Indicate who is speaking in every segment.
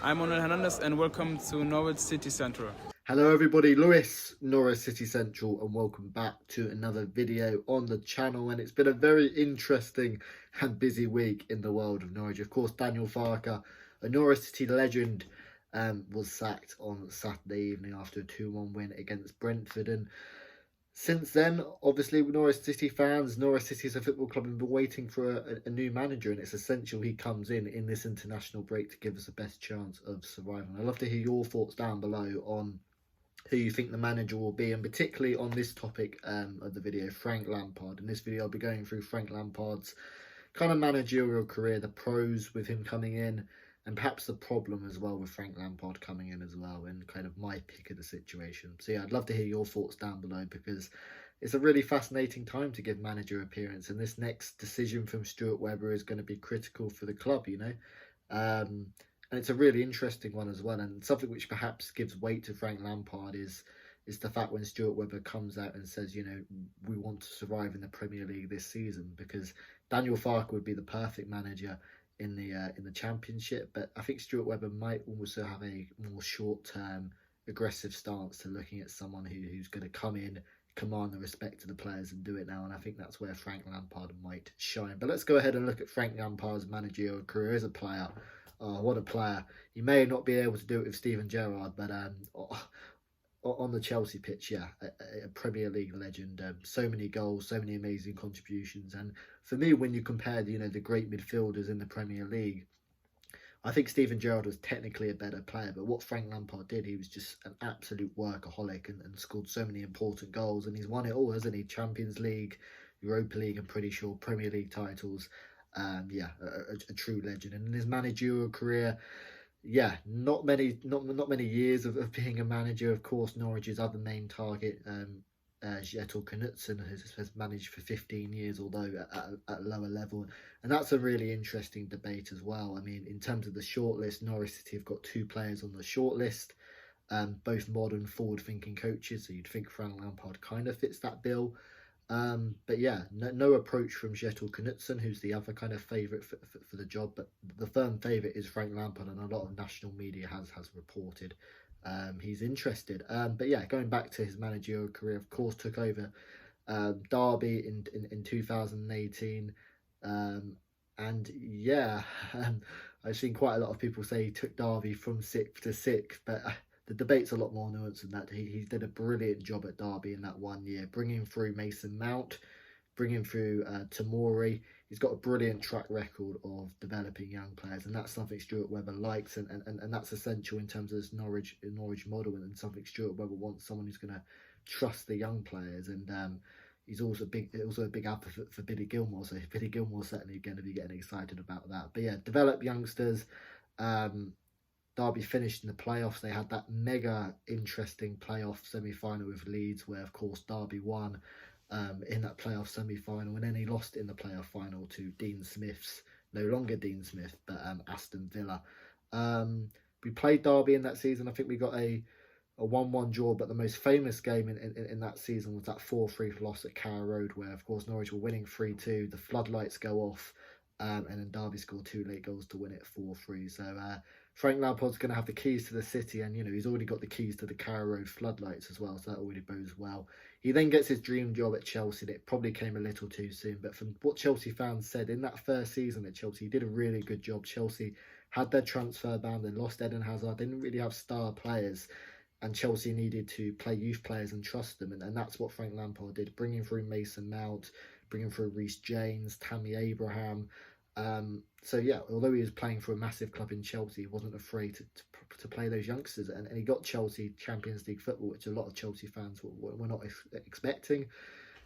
Speaker 1: I'm Manuel Hernandez and welcome to Norwich City Central.
Speaker 2: Hello everybody, Lewis, Norwich City Central, and welcome back to another video on the channel. And it's been a very interesting and busy week in the world of Norwich. Of course, Daniel Farke, a Norwich City legend, was sacked on Saturday evening after a 2-1 win against Brentford. And since then, obviously, Norwich City fans, Norwich City as a football club, have been waiting for a new manager, and it's essential he comes in this international break to give us the best chance of surviving. I'd love to hear your thoughts down below on who you think the manager will be, and particularly on this topic of the video, Frank Lampard. In this video, I'll be going through Frank Lampard's kind of managerial career, the pros with him coming in, and perhaps the problem as well with Frank Lampard coming in as well, and kind of my pick of the situation. So yeah, I'd love to hear your thoughts down below, because it's a really fascinating time to give manager appearance, and this next decision from Stuart Webber is going to be critical for the club, you know. And it's a really interesting one as well, and something which perhaps gives weight to Frank Lampard is the fact when Stuart Webber comes out and says, you know, we want to survive in the Premier League this season, because Daniel Farke would be the perfect manager in the Championship, but I think Stuart Webber might also have a more short-term aggressive stance to looking at someone who's going to come in, command the respect of the players and do it now, and I think that's where Frank Lampard might shine. But let's go ahead and look at Frank Lampard's managerial career as a player. Oh, what a player. He may not be able to do it with Steven Gerrard, but on the Chelsea pitch, yeah, a Premier League legend. So many goals, so many amazing contributions. And for me, when you compare, the great midfielders in the Premier League, I think Steven Gerrard was technically a better player, but what Frank Lampard did, he was just an absolute workaholic and scored so many important goals. And he's won it all, hasn't he? Champions League, Europa League, I'm pretty sure, Premier League titles. Yeah, a true legend. And in his managerial career, yeah, not many years of being a manager. Of course, Norwich's other main target, Kjetil Knutsen, has managed for 15 years, although at a lower level. And that's a really interesting debate as well. I mean, in terms of the shortlist, Norwich City have got 2 players on the shortlist, both modern, forward-thinking coaches. So you'd think Frank Lampard kind of fits that bill. But yeah, no approach from Kjetil Knutsen, who's the other kind of favourite for the job. But the firm favourite is Frank Lampard, and a lot of national media has reported he's interested. But yeah, going back to his managerial career, of course, took over Derby in 2018. And yeah, I've seen quite a lot of people say he took Derby from 6th to 6th, but the debate's a lot more nuanced than that. He did a brilliant job at Derby in that 1 year, bringing through Mason Mount, bringing through Tomori. He's got a brilliant track record of developing young players, and that's something Stuart Webber likes, and that's essential in terms of this Norwich model, and something Stuart Webber wants, someone who's going to trust the young players. And he's also a big advocate for Billy Gilmore, so Billy Gilmore's certainly going to be getting excited about that. But yeah, develop youngsters. Derby finished in the playoffs. They had that mega interesting playoff semi-final with Leeds, where of course Derby won in that playoff semi-final, and then he lost in the playoff final to Dean Smith's, no longer Dean Smith, but Aston Villa. We played Derby in that season. I think we got a 1-1 draw, but the most famous game in that season was that 4-3 loss at Carrow Road, where of course Norwich were winning 3-2, the floodlights go off, and then Derby scored 2 late goals to win it 4-3. So Frank Lampard's going to have the keys to the city, and he's already got the keys to the Carrow Road floodlights as well, so that already bodes well. He then gets his dream job at Chelsea, and it probably came a little too soon, but from what Chelsea fans said, in that first season at Chelsea, he did a really good job. Chelsea had their transfer ban, they lost Eden Hazard, they didn't really have star players, and Chelsea needed to play youth players and trust them, and that's what Frank Lampard did, bringing through Mason Mount, bringing through Reece James, Tammy Abraham. So yeah, although he was playing for a massive club in Chelsea, he wasn't afraid to play those youngsters, and he got Chelsea Champions League football, which a lot of Chelsea fans were not expecting.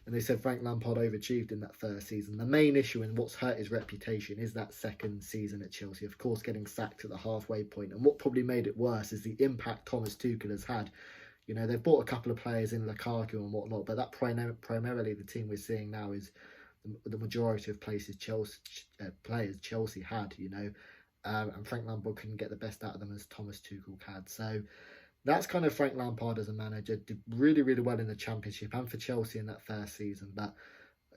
Speaker 2: And they said Frank Lampard overachieved in that first season. The main issue and what's hurt his reputation is that second season at Chelsea, of course, getting sacked at the halfway point. And what probably made it worse is the impact Thomas Tuchel has had. They've bought a couple of players in Lukaku and whatnot, but that primarily the team we're seeing now is the majority of players Chelsea had, and Frank Lampard couldn't get the best out of them as Thomas Tuchel had. So that's kind of Frank Lampard as a manager. Did really, really well in the Championship and for Chelsea in that first season, but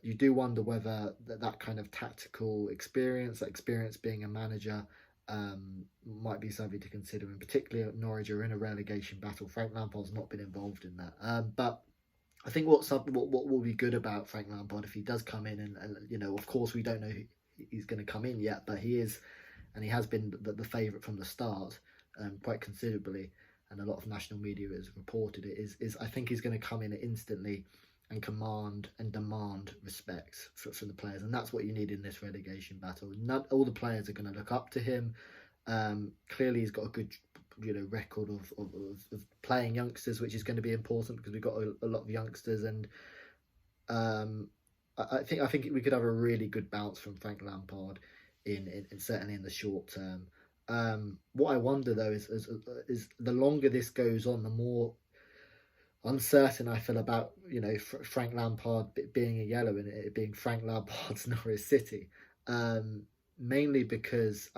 Speaker 2: you do wonder whether that kind of tactical experience, that experience being a manager, might be something to consider, and particularly at Norwich are in a relegation battle. Frank Lampard's not been involved in that, but I think what will be good about Frank Lampard if he does come in, and of course we don't know who he's going to come in yet, but he is, and he has been the favourite from the start, quite considerably, and a lot of national media has reported it. Is I think he's going to come in instantly and command and demand respect from the players, and that's what you need in this relegation battle. Not all the players are going to look up to him. Clearly, he's got a good record of playing youngsters, which is going to be important because we've got a lot of youngsters, and I think we could have a really good bounce from Frank Lampard in certainly in the short term. What I wonder though is the longer this goes on, the more uncertain I feel about Frank Lampard being a yellow and it being Frank Lampard's Norwich City, mainly because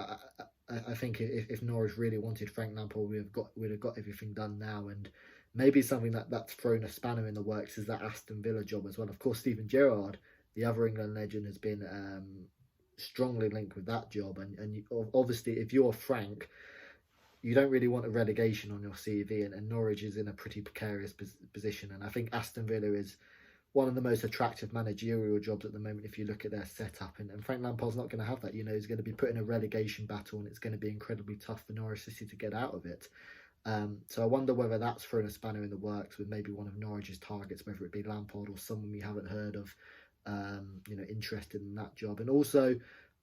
Speaker 2: I think if Norwich really wanted Frank Lampard, we'd have got everything done now, and maybe something that's thrown a spanner in the works is that Aston Villa job as well. Of course, Steven Gerrard, the other England legend, has been strongly linked with that job, and obviously if you're Frank, you don't really want a relegation on your CV, and Norwich is in a pretty precarious position, and I think Aston Villa is one of the most attractive managerial jobs at the moment if you look at their setup, and Frank Lampard's not going to have that. He's going to be put in a relegation battle, and it's going to be incredibly tough for Norwich City to get out of it. So I wonder whether that's thrown a spanner in the works with maybe one of Norwich's targets, whether it be Lampard or someone we haven't heard of, interested in that job. And also,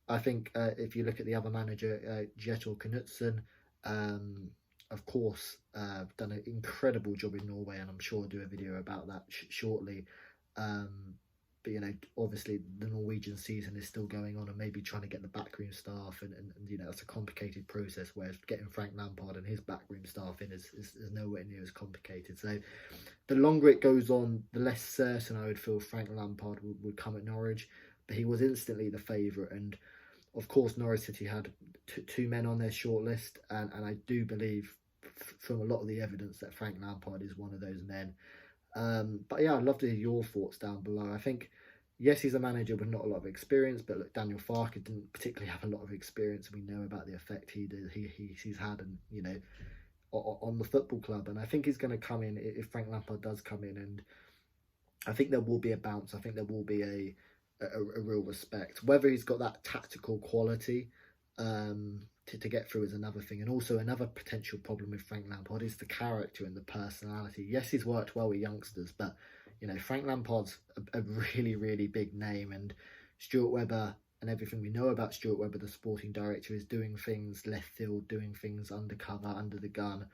Speaker 2: I think if you look at the other manager, Kjetil Knutsen, of course, done an incredible job in Norway, and I'm sure I'll do a video about that shortly. But obviously the Norwegian season is still going on, and maybe trying to get the backroom staff, and that's a complicated process, whereas getting Frank Lampard and his backroom staff in is nowhere near as complicated. So the longer it goes on, the less certain I would feel Frank Lampard would come at Norwich, but he was instantly the favourite, and of course Norwich City had two men on their shortlist, and I do believe from a lot of the evidence that Frank Lampard is one of those men. But yeah, I'd love to hear your thoughts down below. I think, yes, he's a manager with not a lot of experience, but look, Daniel Farke didn't particularly have a lot of experience. We know about the effect he's had, and on the football club. And I think he's going to come in, if Frank Lampard does come in, and I think there will be a bounce. I think there will be a real respect. Whether he's got that tactical quality to get through is another thing. And also another potential problem with Frank Lampard is the character and the personality. Yes, he's worked well with youngsters, but Frank Lampard's a really, really big name, and Stuart Webber, and everything we know about Stuart Webber, the sporting director, is doing things left field, doing things undercover, under the gun.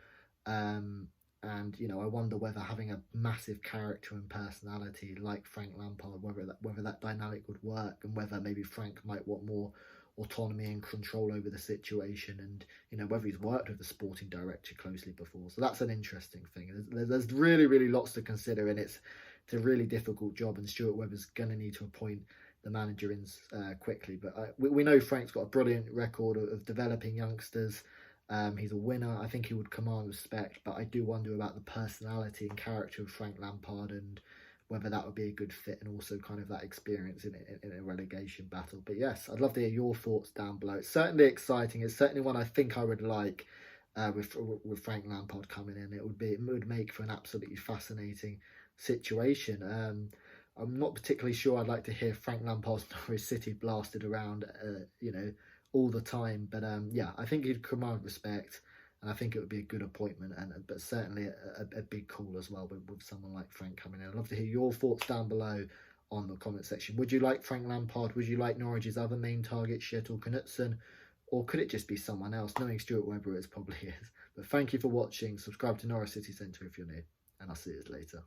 Speaker 2: And I wonder whether having a massive character and personality like Frank Lampard, whether that dynamic would work, and whether maybe Frank might want more autonomy and control over the situation, and whether he's worked with the sporting director closely before. So that's an interesting thing. There's really, really lots to consider, and it's a really difficult job, and Stuart Webber's going to need to appoint the manager in quickly. But we know Frank's got a brilliant record of developing youngsters. He's a winner. I think he would command respect, but I do wonder about the personality and character of Frank Lampard, and whether that would be a good fit, and also kind of that experience in a relegation battle. But yes, I'd love to hear your thoughts down below. It's certainly exciting. It's certainly one I think I would like with Frank Lampard coming in. It would make for an absolutely fascinating situation. I'm not particularly sure I'd like to hear Frank Lampard's Norwich City blasted around, all the time. But yeah, I think he'd command respect, and I think it would be a good appointment, but certainly a big call as well with someone like Frank coming in. I'd love to hear your thoughts down below on the comment section. Would you like Frank Lampard? Would you like Norwich's other main target, Kjetil Knutsen? Or could it just be someone else? Knowing Stuart Webber, it probably is. But thank you for watching. Subscribe to Norwich City Centre if you're new, and I'll see you later.